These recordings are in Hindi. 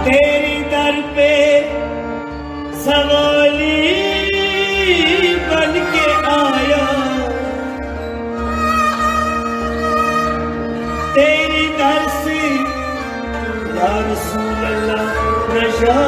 तेरी दर पे सवाली बन के आया, तेरी दर से या रसूल अल्लाह नशा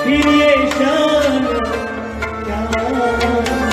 फिर ये शान क्या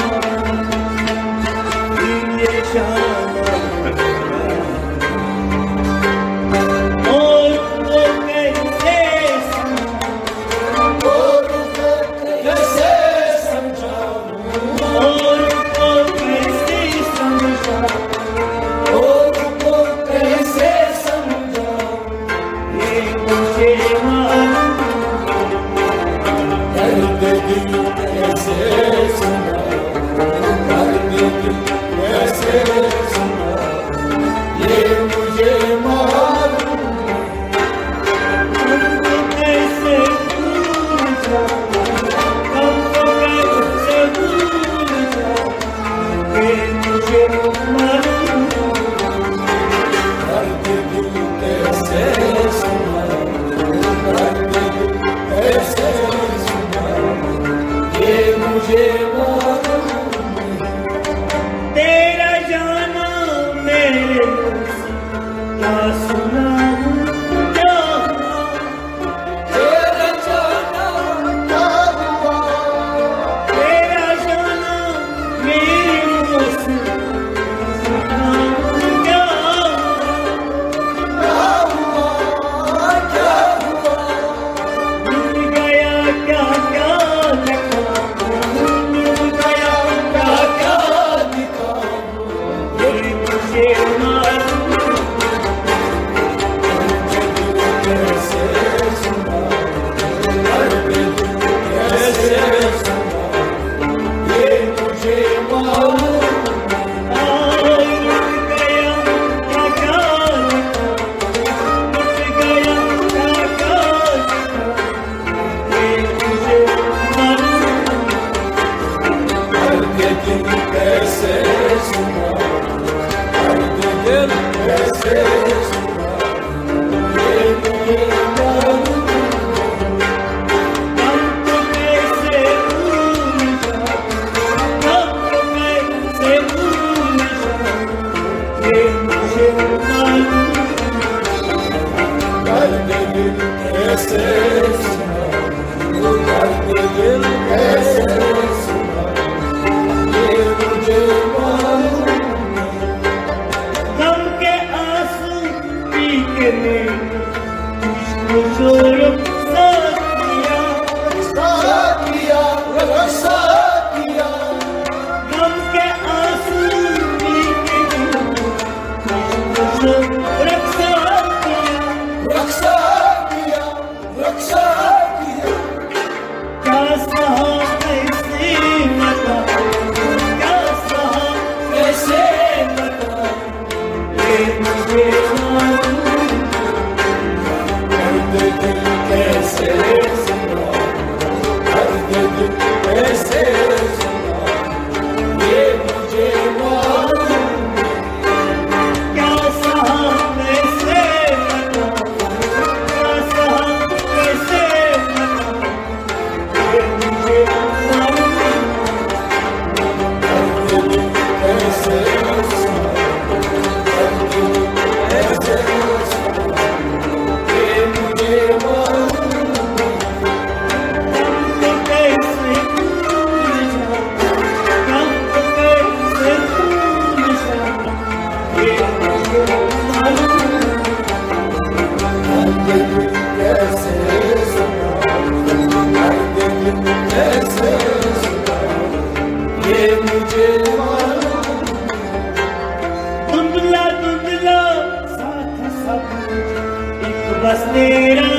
बस तेरा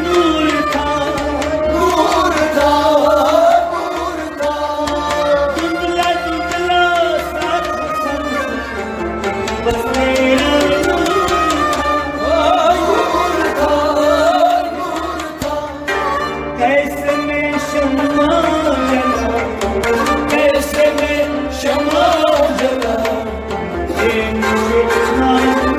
नूर था, नूर था, नूर था। धुंधला धुंधला साथ सब, बस तेरा नूर था, नूर था। कैसे में शम्मा जला, कैसे में शम्मा जला, ये मुझे मालूम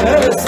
कैसे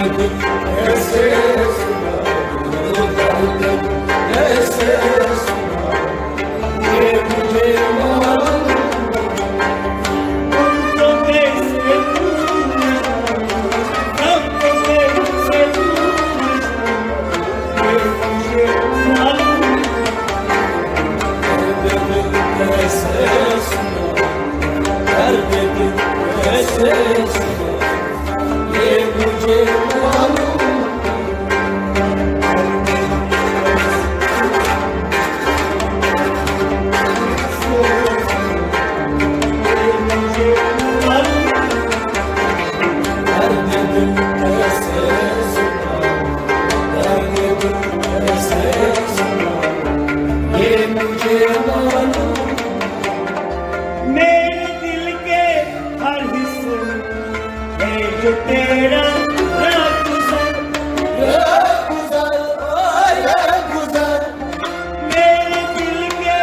दिल कैसे सुना, दर्द कैसे सुना, ये मुझे मालूम। तुमको कैसे भूलूं, सबको कैसे भूलूं, ये मुझे मालूम। दर्द दिल कैसे सुना, दर्द दिल कैसे सुना, ये मुझे मालूम। दर्द दिल कैसे सुना, दर्द दिल कैसे सुना, ये मुझे मालूम। मेरे दिल के हर हिस्से है जो तेरा रागुज़र, मेरे दिल के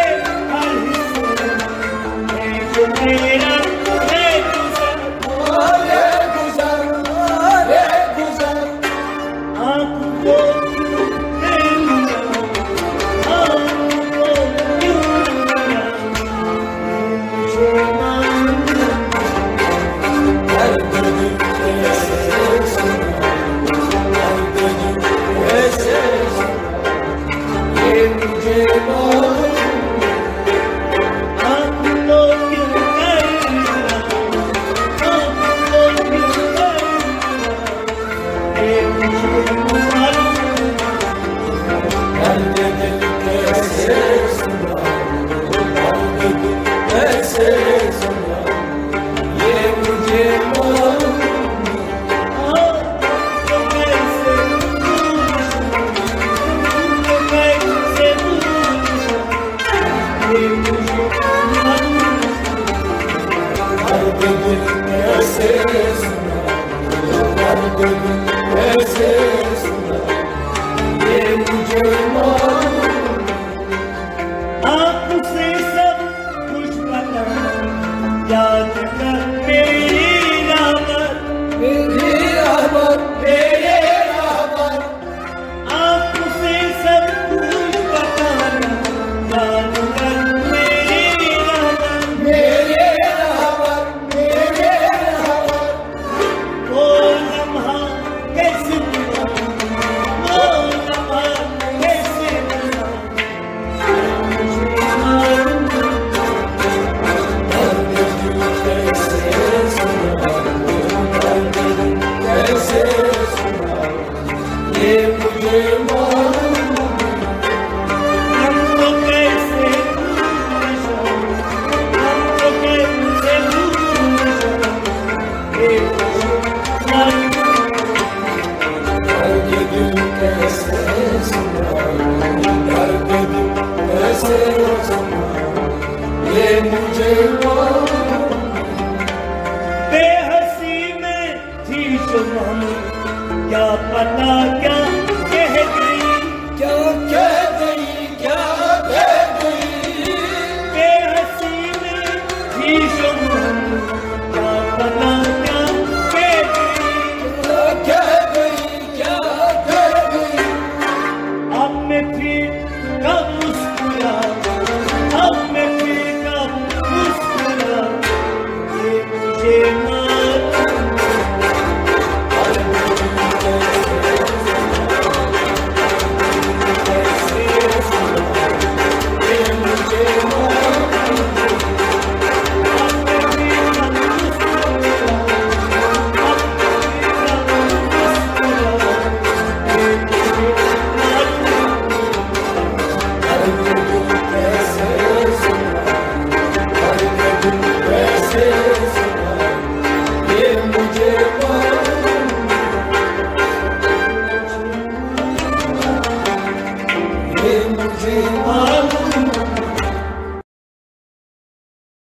हर हिस्से है जो तेरा रागुज़र। आँखों को क्यों देखना, आँखों को क्यों देखना, मुझे मालूम। दर्द दिल कैसे सुना, दर्द दिल कैसे सुना, ये मुझे मालूम। आँखों को क्यों देखना, आँखों को क्यों देखना, ये मुझे मालूम। दर्द दिल कैसे सुना, दर्द दिल कैसे सुना, ये मुझे मालूम। तुमको कैसे भूलूं, तुमको कैसे भूलूं, ये मुझे मालूम। दर्द दिल कैसे सुना, दर्द दिल कैसे सुना, ये मुझे मालूम। आपसे सब कुछ पता, याद कर मेरी राहत, मेरी रहमत, मेरे रहमत, आपसे सब कुछ पता, याद कर मेरी राहत। मेरे रहमत, मेरे रहमत, वो लम्हा कैसे भुलाऊं, वो लम्हा कैसे भुलाऊं, मुझे मालूम। दर्द दिल कैसे सुना, दर्द दिल कैसे सुना, ये मुझे मालूम। हमको कैसे भूल जाऊं, हमको कैसे भूल जाऊं, ये मुझे मालूम। दर्द दिल कैसे सुना, दर्द दिल कैसे सुना, ये मुझे मालूम। बेहसी में थी जो हम, क्या पता क्या